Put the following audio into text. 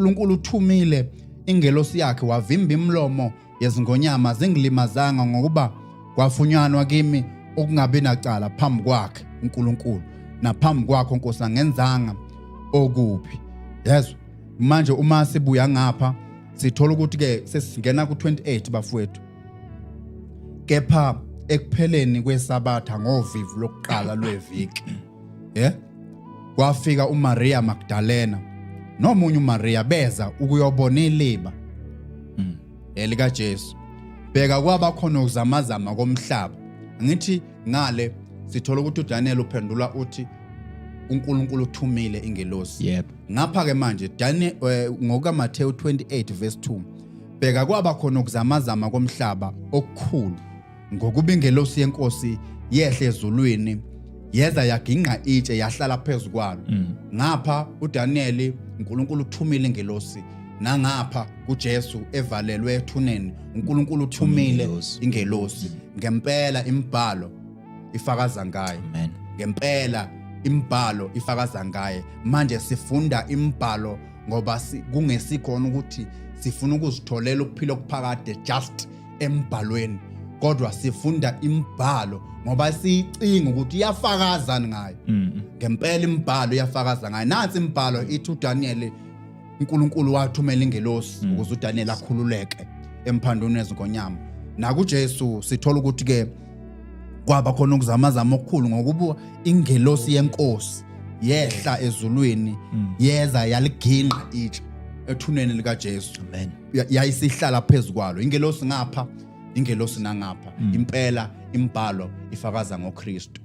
uNkulunkulu uthumile ingelosi yakhe wavimba imlomo yezingonyama zingilimazanga ngokuba kwafunyanwa kimi okungabe nacala phambi kwakhe uNkulunkulu naphambi kwakho Nkosi angenzanga okubi. Yezwa manje uma sibuya ngapha sithola ukuthi ke sesingena ku28 bafowethu. Kepha ekupheleni kwesabatha ngovivu lokuqala lweviki kwafika uMaria Magdalena nomunye uMaria beza ukuyobona iliba elika Jesu. Bheka kwaba khona ukuzamazama komhlaba. Ngithi ngale sithola ukuthi uDaniel uphendula uthi uNkulunkulu uthumile ingelosi. Yep. Ngapha ke manje Daniel ngoka Matthew 28 verse 2. Bheka kwaba khona ukuzamazama komhlaba okukhulu ngokuba ingelosi yenkosi yehle ezulwini yeza yaginqa itshe yahlala phezulu kwalo. Ngapha uDaniel uNkulunkulu uthumile ingelosi nangapha kuJesu evalelwe ethuneni uNkulunkulu uthumile ingelosi. Ngempela imibhalo ifakaza ngaye. Amen. Ngempela imibhalo ifakaza ngaye. Manje sifunda imibhalo ngoba kungesikhona ukuthi sifuna ukuzitholela ukuphila okuphakade just embhalweni, kodwa sifunda imibhalo ngoba siyicinga ukuthi iyafakaza ngayo. Ngempela imibhalo iyafakaza ngayo. Nansi imibhalo ithi uDaniel uNkulunkulu wathumela ingelosi ukuze uDaniel akhululeke emphandweni nezingonyama. NakuJesu sithola ukuthi ke kwaba khona ukuzamazama okukhulu ngokuba ingelosi yenkosi yehla ezulwini yeza yaliginqa itshe ethuneni lika Jesu. Amen. Yayisihlala phezulu kwalo. Ingelosi ngapha, ingelosi nangapha. Impela imibhalo ifakaza ngoKristu.